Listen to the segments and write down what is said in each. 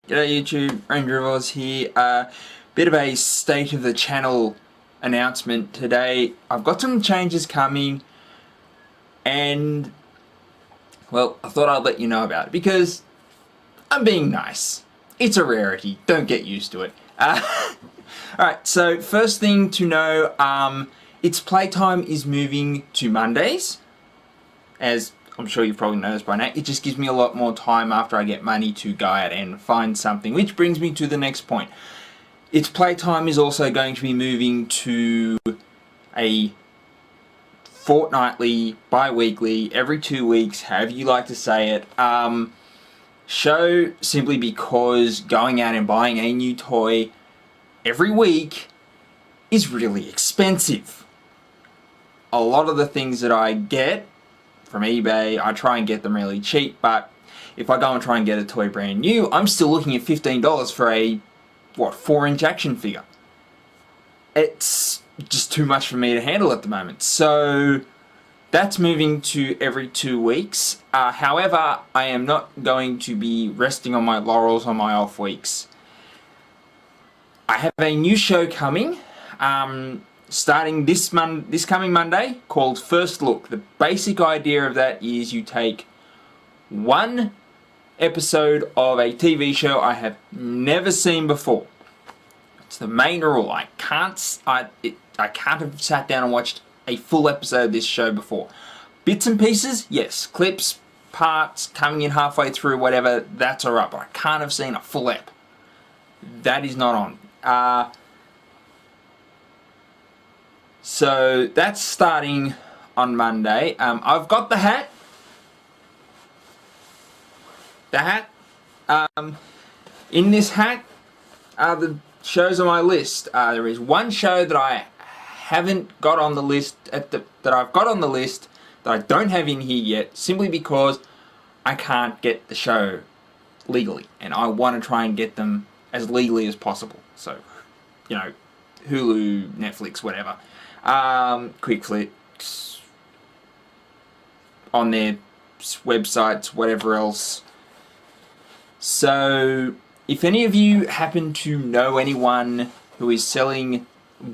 G'day YouTube, Ranger of Oz here. Bit of a state of the channel announcement today. I've got some changes coming and, well, I thought I'd let you know about it because I'm being nice. It's a rarity, don't get used to it. Alright, so first thing to know, its playtime is moving to Mondays, as I'm sure you've probably noticed by now. It just gives me a lot more time after I get money to go out and find something, which brings me to the next point. Its playtime is also going to be moving to a fortnightly, bi-weekly, every 2 weeks, however you like to say it, show, simply because going out and buying a new toy every week is really expensive. A lot of the things that I get from eBay, I try and get them really cheap, but if I go and try and get a toy brand new, I'm still looking at $15 for a, 4-inch action figure. It's just too much for me to handle at the moment. So that's moving to every 2 weeks. However, I am not going to be resting on my laurels on my off weeks. I have a new show coming, starting this coming Monday, called First Look. The basic idea of that is you take one episode of a TV show I have never seen before. It's the main rule. I can't have sat down and watched a full episode of this show before. Bits and pieces, yes. Clips, parts, coming in halfway through, whatever, that's alright, but I can't have seen a full ep. That is not on. So that's starting on Monday. I've got the hat. In this hat are the shows on my list. There is one show that I haven't got on the list, that I've got on the list that I don't have in here yet, simply because I can't get the show legally, and I want to try and get them as legally as possible. So, you know, Hulu, Netflix, whatever. QuickFlix, on their websites, whatever else. So, if any of you happen to know anyone who is selling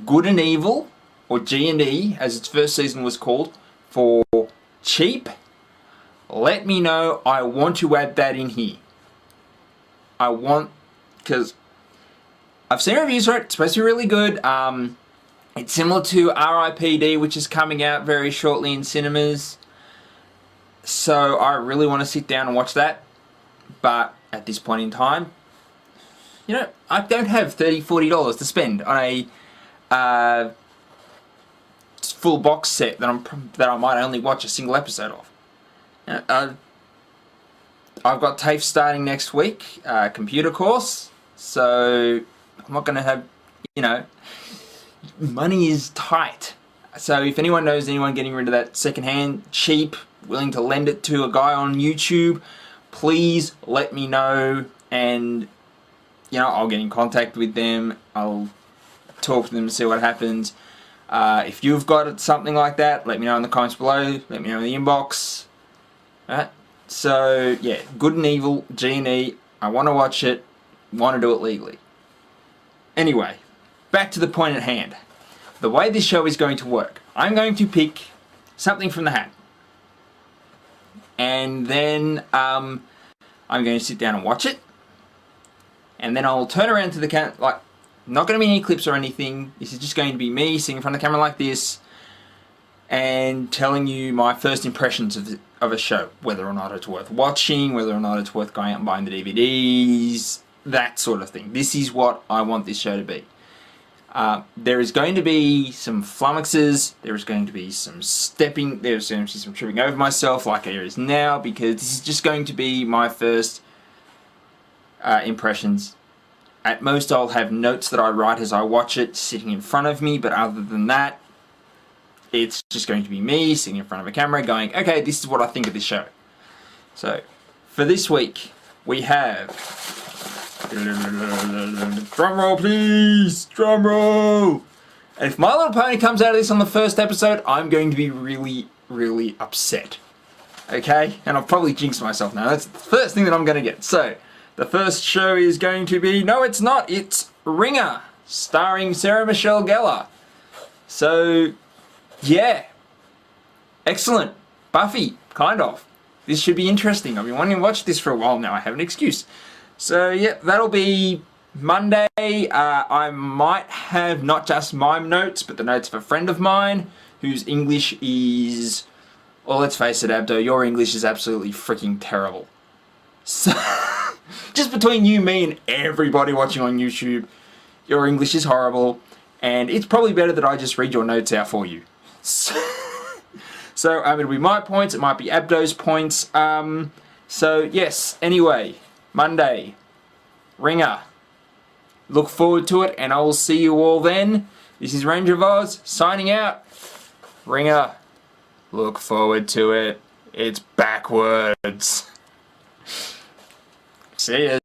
Good and Evil, or G&E, as its first season was called, for cheap, let me know. I want to add that in here. Because I've seen reviews for it. It's supposed to be really good. It's similar to R.I.P.D., which is coming out very shortly in cinemas. So I really want to sit down and watch that. But at this point in time, you know, I don't have $30, $40 to spend on a full box set that I might only watch a single episode of. You know, I've got TAFE starting next week, computer course. So I'm not going to have, you know, money is tight. So if anyone knows anyone getting rid of that secondhand, cheap, willing to lend it to a guy on YouTube, please let me know, and, you know, I'll get in contact with them. I'll talk to them and see what happens. If you've got something like that, let me know in the comments below. Let me know in the inbox. Alright? So, yeah, Good and Evil, G&E. I want to watch it. Want to do it legally. Anyway, back to the point at hand. The way this show is going to work, I'm going to pick something from the hat. And then I'm going to sit down and watch it. And then I'll turn around to the camera, like, not going to be any clips or anything. This is just going to be me sitting in front of the camera like this and telling you my first impressions of a show. Whether or not it's worth watching, whether or not it's worth going out and buying the DVDs, that sort of thing. This is what I want this show to be. There is going to be some flummoxes, there is going to be some stepping, there's going to be some tripping over myself like there is now, because this is just going to be my first impressions. At most I'll have notes that I write as I watch it sitting in front of me, but other than that, it's just going to be me sitting in front of a camera going, okay, this is what I think of this show. So, for this week, we have... Drum roll, please! Drum roll! And if My Little Pony comes out of this on the first episode, I'm going to be really, really upset. Okay? And I'll probably jinx myself now. That's the first thing that I'm going to get. So, The first show is going to be, no it's not, it's Ringer, starring Sarah Michelle Gellar. So, yeah. Excellent. Buffy, kind of. This should be interesting. I've been wanting to watch this for a while now. I have an excuse. So, yeah, that'll be Monday. I might have not just my notes, but the notes of a friend of mine whose English is... Well, let's face it, Abdo, your English is absolutely freaking terrible. So, just between you, me, and everybody watching on YouTube, your English is horrible, and it's probably better that I just read your notes out for you. So it'll be my points, it might be Abdo's points. So yes, anyway, Monday, Ringer. Look forward to it, and I will see you all then. This is Ranger of Oz, signing out. Ringer, look forward to it. It's backwards. See ya.